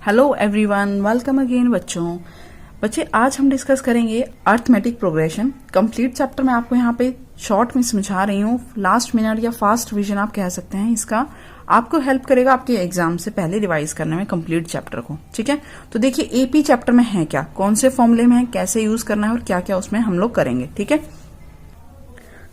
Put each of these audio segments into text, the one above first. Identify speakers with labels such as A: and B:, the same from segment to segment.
A: Hello everyone, welcome again बच्चे आज हम डिस्कस करेंगे अर्थमेटिक प्रोग्रेशन। कंप्लीट चैप्टर मैं आपको यहाँ पे शॉर्ट में समझा रही हूँ। लास्ट मिनट या फास्ट रिवीजन आप कह सकते हैं। इसका आपको हेल्प करेगा आपके एग्जाम से पहले रिवाइज करने में कंप्लीट चैप्टर को। ठीक है, तो देखिए एपी चैप्टर में है क्या, कौन से फॉर्मूले में है, कैसे यूज करना है और क्या क्या उसमें हम लोग करेंगे। ठीक है,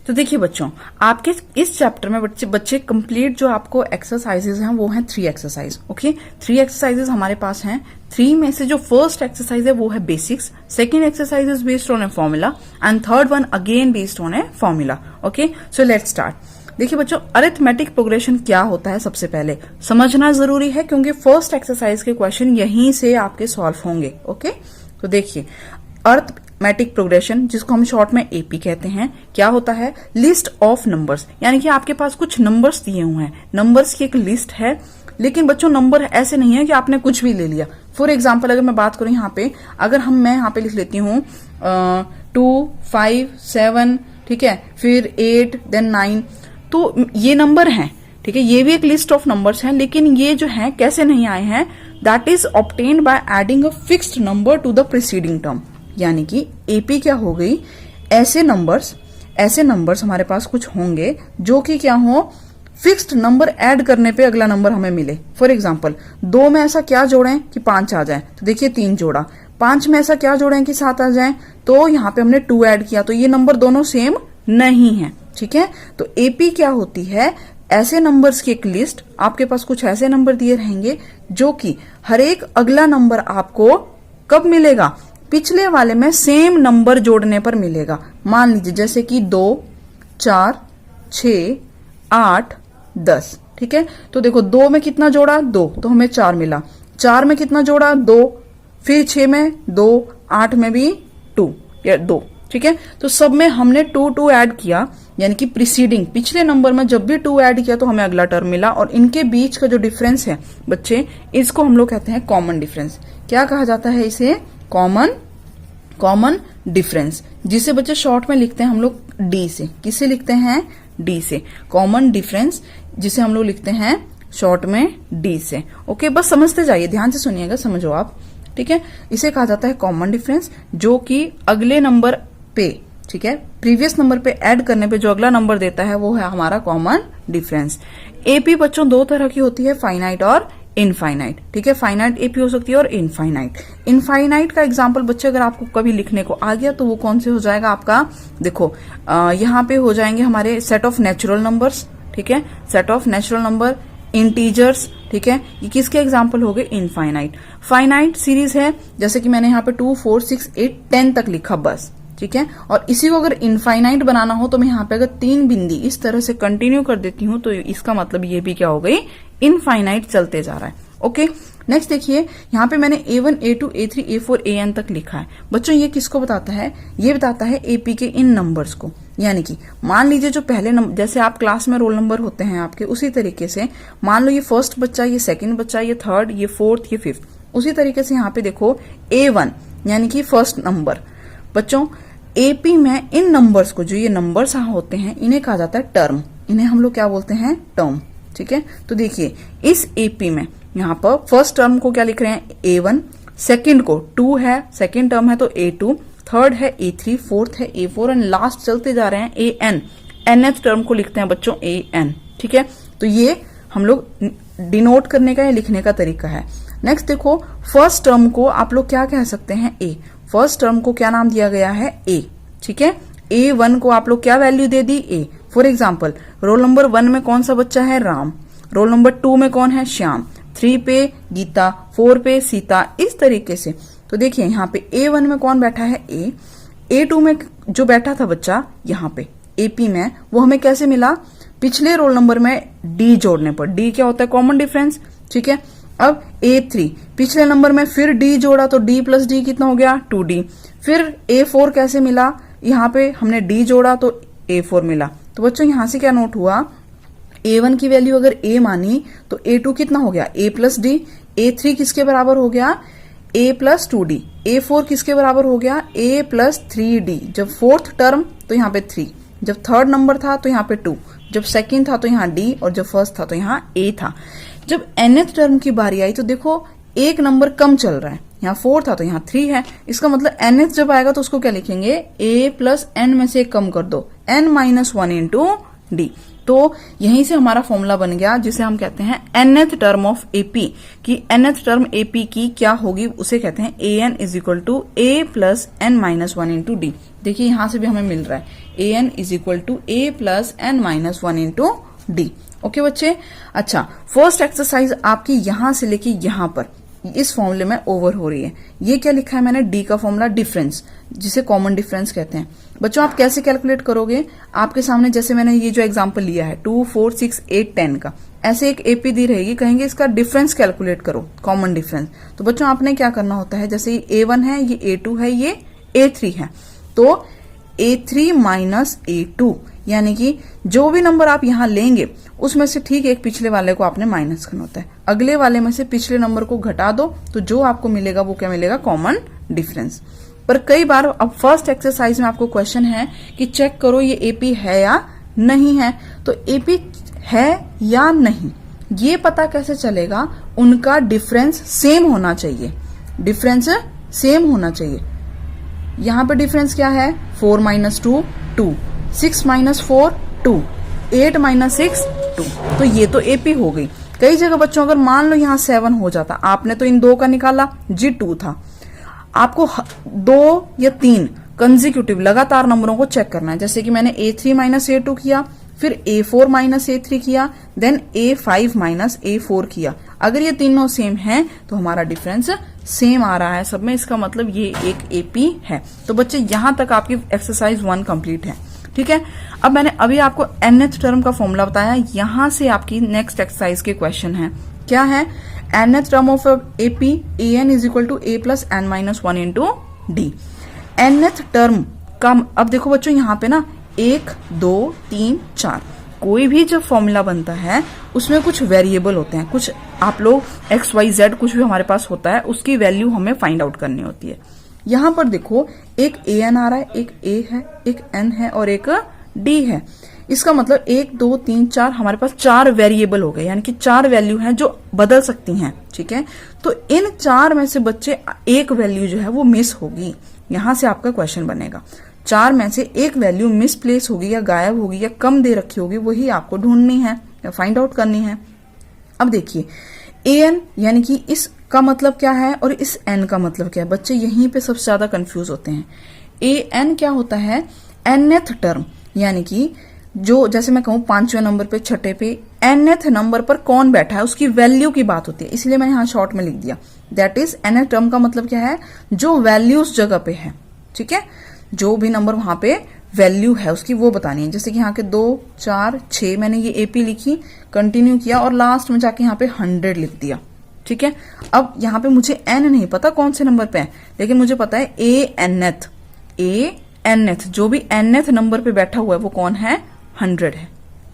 A: तो देखिए बच्चों आपके इस चैप्टर में बच्चे कंप्लीट जो आपको एक्सरसाइजेज हैं वो हैं 3 एक्सरसाइज। ओके, 3 एक्सरसाइजेज हमारे पास हैं। 3 में से जो फर्स्ट एक्सरसाइज है वो है basics, second exercise is based on a formula and third one again based on a formula. Okay, so let's start. देखिए बच्चों अरिथमेटिक प्रोग्रेशन क्या होता है सबसे पहले समझना जरूरी है, क्योंकि फर्स्ट एक्सरसाइज के क्वेश्चन यहीं से आपके सॉल्व होंगे। ओके, तो देखिए अरिथमेटिक प्रोग्रेशन जिसको हम शॉर्ट में एपी कहते हैं, क्या होता है? लिस्ट ऑफ नंबर्स, यानी कि आपके पास कुछ नंबर्स दिए हुए हैं, नंबर्स की एक लिस्ट है। लेकिन बच्चों नंबर ऐसे नहीं है कि आपने कुछ भी ले लिया। फॉर एग्जाम्पल अगर मैं बात करूं यहाँ पे, अगर मैं यहाँ पे लिख लेती हूँ 2, 5, 7, ठीक है, फिर 8 देन 9, तो ये नंबर हैं। ठीक है, ये भी एक लिस्ट ऑफ नंबर्स हैं, लेकिन ये जो है कैसे नहीं आए हैं? That is obtained by adding a fixed number two the preceding term. यानी कि एपी क्या हो गई? ऐसे नंबर्स हमारे पास कुछ होंगे जो कि क्या हो, फिक्स्ड नंबर ऐड करने पे अगला नंबर हमें मिले। फॉर एग्जांपल 2 में ऐसा क्या जोड़ें कि 5 आ जाए, तो देखिए 3 जोड़ा। 5 में ऐसा क्या जोड़ें कि 7 आ जाए, तो यहाँ पे हमने 2 ऐड किया, तो ये नंबर दोनों सेम नहीं है। ठीक है, तो एपी क्या होती है? ऐसे नंबर्स की एक लिस्ट। आपके पास कुछ ऐसे नंबर दिए रहेंगे जो कि हर एक अगला नंबर आपको कब मिलेगा? पिछले वाले में सेम नंबर जोड़ने पर मिलेगा। मान लीजिए जैसे कि 2, 4, 6, 8, 10। ठीक है, तो देखो 2 में कितना जोड़ा? 2, तो हमें 4 मिला। 4 में कितना जोड़ा? 2, फिर 6 में 2, 8 में भी 2 या 2। ठीक है, तो सब में हमने 2 ऐड किया, यानी कि प्रीसीडिंग पिछले नंबर में जब भी 2 ऐड किया तो हमें अगला टर्म मिला। और इनके बीच का जो डिफरेंस है बच्चे, इसको हम लोग कहते हैं कॉमन डिफरेंस। क्या कहा जाता है इसे? कॉमन डिफरेंस, जिसे बच्चे शॉर्ट में लिखते हैं हम लोग डी से। किसे लिखते हैं? डी से। कॉमन डिफरेंस जिसे हम लोग लिखते हैं शॉर्ट में डी से। ओके, बस समझते जाइए, ध्यान से सुनिएगा, समझो आप। ठीक है, इसे कहा जाता है कॉमन डिफरेंस, जो कि अगले नंबर पे, ठीक है, प्रीवियस नंबर पे ऐड करने पे जो अगला नंबर देता है वो है हमारा कॉमन डिफरेंस। एपी बच्चों 2 तरह की होती है, फाइनाइट और इनफाइनाइट। ठीक है, फाइनाइट एपी हो सकती है और इनफाइनाइट। इनफाइनाइट का एग्जांपल बच्चे अगर आपको कभी लिखने को आ गया तो वो कौन से हो जाएगा आपका? देखो यहाँ पे हो जाएंगे हमारे सेट ऑफ नेचुरल नंबर्स। ठीक है, set of natural number, integers. ठीक है, ये किसके एग्जाम्पल हो गए? इनफाइनाइट। फाइनाइट सीरीज है, जैसे कि मैंने यहाँ पे 2, 4, 6, 8, 10 तक लिखा बस। ठीक है, और इसी को अगर इनफाइनाइट बनाना हो तो मैं यहाँ पे अगर 3 बिंदी इस तरह से कंटिन्यू कर देती हूँ तो इसका मतलब ये भी क्या हो गई? इनफाइनाइट चलते जा रहा है। ओके, नेक्स्ट देखिए यहाँ पे मैंने A1, A2, A3, A4, AN तक लिखा है। बच्चों ये किसको बताता है? ये बताता है एपी के इन नंबर्स को। यानी कि मान लीजिए जो पहले नंबर, जैसे आप क्लास में रोल नंबर होते हैं आपके, उसी तरीके से मान लो ये फर्स्ट बच्चा, ये सेकंड बच्चा, ये थर्ड, ये फोर्थ, ये फिफ्थ। उसी तरीके से यहाँ पे देखो A1 यानी कि फर्स्ट नंबर। बच्चों एपी में इन नंबर्स को, जो ये नंबर्स होते हैं, इन्हें कहा जाता है टर्म। इन्हें हम लोग क्या बोलते हैं? टर्म। ठीक है, तो देखिए इस एपी में यहाँ पर फर्स्ट टर्म को क्या लिख रहे हैं? A1, सेकंड को 2 है, सेकंड टर्म है तो A2, थर्ड है A3, फोर्थ है A4 एंड लास्ट चलते जा रहे हैं AN। nth टर्म को लिखते हैं बच्चों AN। ठीक है, तो ये हम लोग डिनोट करने का या लिखने का तरीका है। नेक्स्ट देखो फर्स्ट टर्म को आप लोग क्या कह सकते हैं? A। फर्स्ट टर्म को क्या नाम दिया गया है? A। ठीक है, A1 को आप लोग क्या value they the? A। For example roll number 1 में कौन सा बच्चा है? राम। रोल नंबर 2 में कौन है? श्याम। 3 पे गीता, 4 पे सीता, इस तरीके से। तो देखिए यहाँ पे A1 में कौन बैठा है? A। A2 में जो बैठा था बच्चा यहाँ पे एपी में, वो हमें कैसे मिला? पिछले रोल नंबर में D जोड़ने पर। D क्या होता है? Common difference. ठीक है, अब A3 पिछले नंबर में फिर D जोड़ा तो D प्लस D कितना हो गया? 2D। फिर A4 कैसे मिला? यहाँ पे हमने D जोड़ा तो A4 मिला। तो बच्चों यहाँ से क्या नोट हुआ? A1 की वैल्यू अगर A मानी तो A2 कितना हो गया? A plus D। A3 किसके बराबर हो गया? A plus 2D। A4 किसके बराबर हो गया? A plus 3D। जब फोर्थ टर्म तो यहाँ पे 3, जब थर्ड नंबर था तो यहाँ पे 2, जब सेकंड था तो यहाँ D और जब फर्स्ट था तो यहाँ A था। जब nth टर्म की बारी आई तो देखो एक नंबर कम चल रहा है, यहाँ 4 था तो यहाँ 3 है। इसका मतलब nth जब आएगा तो उसको क्या लिखेंगे, a प्लस n में से एक कम कर दो, n माइनस 1 इंटू डी। तो यहीं से हमारा फॉर्मूला बन गया जिसे हम कहते हैं nth टर्म ऑफ AP, कि nth टर्म AP की क्या होगी, उसे कहते हैं an is equal to a plus n minus 1 into D. देखिए यहां से भी हमें मिल रहा है an is equal to a plus n minus 1 into D. Okay बच्चे, अच्छा फर्स्ट एक्सरसाइज आपकी यहां से लेके यहां पर इस फॉर्मूले में ओवर हो रही है। ये क्या लिखा है मैंने, डी का फॉर्मूला डिफरेंस, जिसे कॉमन डिफरेंस कहते हैं। बच्चों आप कैसे कैलकुलेट करोगे, आपके सामने जैसे मैंने ये जो एग्जांपल लिया है 2, 4, 6, 8, 10 का, ऐसे एक एपी दी रहेगी, कहेंगे इसका डिफरेंस कैलकुलेट करो, कॉमन डिफरेंस। तो बच्चों आपने क्या करना होता है, जैसे ये A1 है, ये A2 है, ये A3 है, तो A3 माइनस A2, यानी कि जो भी नंबर आप यहां लेंगे उसमें से ठीक एक पिछले वाले को आपने माइनस करना होता है, अगले वाले में से पिछले नंबर को घटा दो, तो जो आपको मिलेगा वो क्या मिलेगा, कॉमन डिफरेंस। पर कई बार अब फर्स्ट एक्सरसाइज में आपको क्वेश्चन है कि चेक करो ये एपी है या नहीं है, तो एपी है या नहीं ये पता कैसे चलेगा, उनका डिफरेंस सेम होना चाहिए, डिफरेंस सेम होना चाहिए। यहां पे डिफरेंस क्या है, 4 माइनस 2 2, 6 माइनस 4 2, 8 माइनस 6 2, तो ये तो एपी हो गई। कई जगह बच्चों अगर मान लो यहाँ 7 हो जाता, आपने तो इन दो का निकाला, जी 2 था, आपको 2 या 3 कंसेक्यूटिव लगातार नंबरों को चेक करना है। जैसे कि मैंने A3 माइनस A2 किया, फिर A4 माइनस A3 किया, देन A5 माइनस A4 किया। अगर ये तीनों सेम हैं तो हमारा डिफरेंस सेम आ रहा है सब में, इसका मतलब ये एक एपी है। तो बच्चे यहां तक आपकी एक्सरसाइज 1 कंप्लीट है, ठीक है। अब मैंने अभी आपको nth टर्म का फॉर्मूला बताया, यहां से आपकी नेक्स्ट एक्सरसाइज के क्वेश्चन है, क्या है, nth term of AP an is equal to a plus n minus 1 into D. nth term का अब देखो बच्चों यहाँ पे ना 1, 2, 3, 4 कोई भी जब फॉर्मूला बनता है उसमें कुछ वेरिएबल होते हैं, कुछ आप लोग x, y, z कुछ भी हमारे पास होता है, उसकी वैल्यू हमें फाइंड आउट करनी होती है। यहां पर देखो एक an आ रहा है, एक a है, एक n है और एक d है। इसका मतलब 1, 2, 3, 4 हमारे पास 4 वेरिएबल हो गए, यानी कि 4 वैल्यू हैं जो बदल सकती हैं, ठीक है। तो इन 4 में से बच्चे एक वैल्यू जो है वो मिस होगी, यहां से आपका क्वेश्चन बनेगा। 4 में से एक वैल्यू मिसप्लेस होगी या गायब होगी या कम दे रखी होगी, वही आपको ढूंढनी है या फाइंड आउट करनी है। अब देखिए an यानी कि इस का मतलब क्या है और इस n का मतलब क्या है, बच्चे यहीं पे सबसे ज्यादा कंफ्यूज होते हैं। an क्या होता है, nth टर्म, यानी कि जो जैसे मैं कहूं 5वें नंबर पे, छठे पे, nth नंबर पर कौन बैठा है उसकी वैल्यू की बात होती है, इसलिए मैंने यहां शॉर्ट में लिख दिया। दैट इज nth टर्म का मतलब क्या है, जो वैल्यू उस जगह पे है, ठीक है, जो भी नंबर वहां पे वैल्यू है उसकी वो बतानी है। जैसे कि यहाँ के 2, 4, 6 मैंने ये एपी लिखी, कंटिन्यू किया और लास्ट में जाके यहाँ पे 100 लिख दिया, ठीक है। अब यहाँ पे मुझे n नहीं पता कौन से नंबर पे है, लेकिन मुझे पता है nth जो भी nth नंबर पे बैठा हुआ है वो कौन है, 100 है,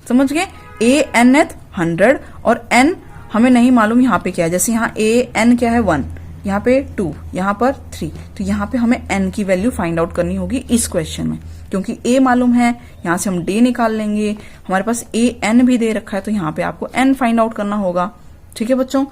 A: समझ गए। nth 100 और n हमें नहीं मालूम यहाँ पे क्या है, जैसे यहाँ n क्या है 1, यहाँ पे 2, यहाँ पर 3, तो यहाँ पे हमें n की वैल्यू फाइंड आउट करनी होगी इस क्वेश्चन में, क्योंकि a मालूम है, यहाँ से हम d निकाल लेंगे, हमारे पास an भी दे रखा है, तो यहाँ पे आपको n फाइंड आउट करना होगा, ठीक है बच्चों।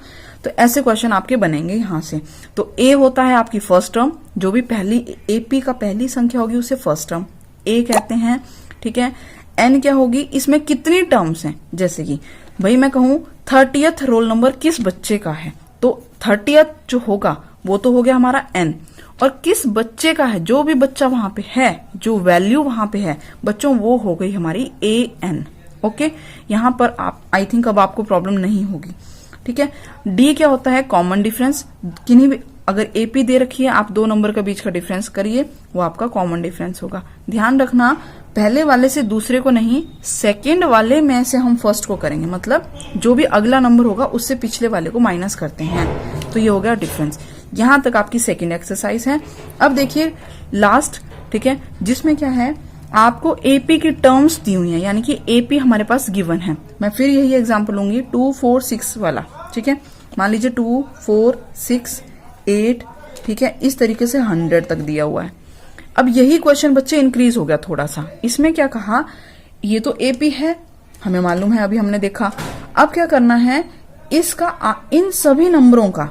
A: तो ऐसे क्वेश्चन आपके बनेंगे यहाँ से। तो a होता है आपकी फर्स्ट टर्म, जो भी पहली AP का पहली संख्या होगी उसे फर्स्ट टर्म a कहते हैं, ठीक है। n क्या होगी, इसमें कितनी टर्म्स हैं, जैसे कि भाई मैं कहूं 30th रोल नंबर किस बच्चे का है, तो 30th जो होगा वो तो हो गया हमारा n, और किस बच्चे का है, जो भी बच्चा वहां पे है, जो वैल्यू वहां पे है बच्चों, वो हो गई हमारी an। ओके, यहां पर आप आई थिंक अब आपको प्रॉब्लम नहीं होगी, ठीक है। d क्या होता है, कॉमन डिफरेंस, किन्हीं भी अगर AP दे रखी है आप दो नंबर के बीच का डिफरेंस करिए, वो आपका कॉमन डिफरेंस होगा। ध्यान रखना पहले वाले से दूसरे को नहीं, सेकंड वाले में से हम फर्स्ट को करेंगे, मतलब जो भी अगला नंबर होगा उससे पिछले वाले को माइनस करते हैं, तो ये हो गया डिफरेंस। यहां तक आपकी सेकंड एक्सरसाइज है। अब देखिए लास्ट, ठीक है, जिसमें क्या है, आपको AP की टर्म्स दी हुई है, यानी कि AP हमारे पास गिवन है। मैं फिर यही एग्जांपल लूंगी 2, 4, 6 वाला, ठीक है। मान लीजिए 2, 4, 6, 8, ठीक है, इस तरीके से 100 तक दिया हुआ है। अब यही क्वेश्चन बच्चे इंक्रीज हो गया थोड़ा सा, इसमें क्या कहा, ये तो AP है हमें मालूम है, अभी हमने देखा। अब क्या करना है, इसका इन सभी नंबरों का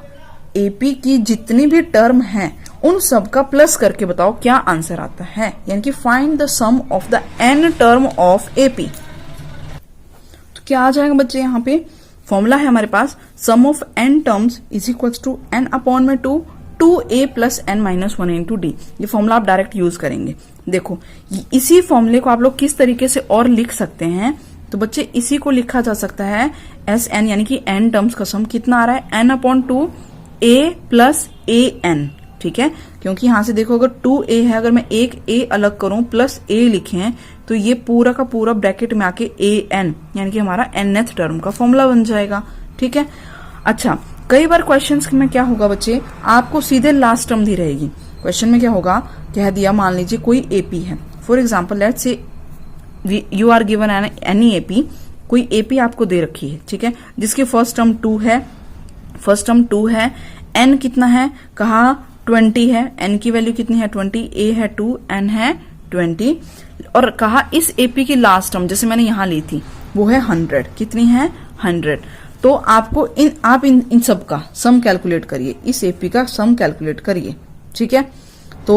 A: एपी की जितनी भी टर्म हैं उन सब का प्लस करके बताओ क्या आंसर आता है, यानी कि find the sum of the n term of AP. तो क्या आ जाएगा बच्चे, यहाँ पे फॉर्मूला है हमारे पास sum of n terms is equals to n upon में 2a plus n minus 1 into D. ये फॉर्मूला आप डायरेक्ट यूज करेंगे। देखो इसी फॉर्मूले को आप लोग किस तरीके से और लिख सकते हैं, तो बच्चे इसी को लिखा जा सकता है एस एन, यानी कि n टर्म्स का सम कितना आ रहा है n upon 2a plus a n। ठीक है, क्योंकि यहां से देखो अगर 2a है, अगर मैं एक a अलग करूं प्लस a लिखें तो ये पूरा का पूरा ब्रैकेट में आके an यानी कि हमारा nth टर्म का फॉर्मूला बन जाएगा। ठीक है, अच्छा कई बार क्वेश्चंस में क्या होगा बच्चे, आपको सीधे लास्ट टर्म दी रहेगी। क्वेश्चन में क्या होगा, कह दिया मान लीजिए कोई एपी है, for example let's say you are given any AP, कोई एपी आपको दे रखी है, ठीक है, जिसकी फर्स्ट टर्म 2 है, एन कितना है, कहा 20 है, एन की वैल्यू कितनी है 20, ए है 2, एन है 20, और कहा इस एपी की लास्ट टर्म जैसे मैंने यहां ली थी वो है 100, कितनी है 100। तो आपको इन सब का सम कैलकुलेट करिए, इस एपी का सम कैलकुलेट करिए। ठीक है, तो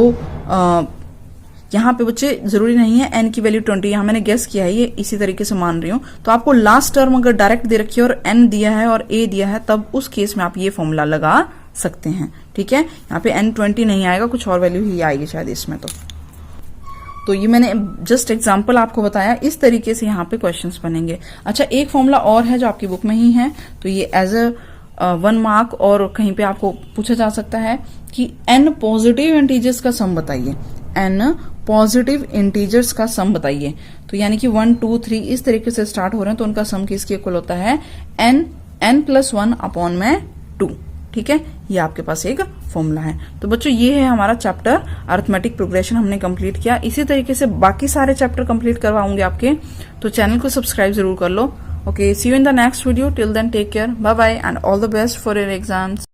A: यहाँ पे बच्चे जरूरी नहीं है एन की वैल्यू 20, यहाँ मैंने गेस किया है, ये इसी तरीके से मान रही हूँ। तो आपको लास्ट टर्म अगर डायरेक्ट दे रखी है और एन दिया है और ए दिया है, तब उस केस में आप ये फॉर्मूला लगा सकते हैं। ठीक है, यहाँ पे एन 20 नहीं आएगा, कुछ और वैल्यू ही आएगी शायद इसमें। तो ये मैंने जस्ट एग्जांपल आपको बताया, इस तरीके से यहाँ पे क्वेश्चंस बनेंगे। अच्छा एक फॉर्मूला और है जो आपकी बुक में ही है, तो ये एज अ 1 मार्क और कहीं पे आपको पूछा जा सकता है कि n पॉजिटिव इंटीजर्स का सम बताइए, n पॉजिटिव इंटीजर्स का सम बताइए। तो यानी कि 1 2 3 इस तरीके से स्टार्ट हो रहे हैं, तो उनका सम किसके इक्वल होता है n प्लस 1 अपॉन में 2। ठीक है, ये आपके पास एक फॉर्मूला है। तो बच्चों ये है हमारा चैप्टर अरिथमेटिक प्रोग्रेशन हमने कंप्लीट किया। इसी तरीके से बाकी सारे चैप्टर कंप्लीट करवाऊंगे आपके, तो चैनल को सब्सक्राइब जरूर कर लो। Okay, see you in the next video, till then take care, bye bye and all the best for your exams.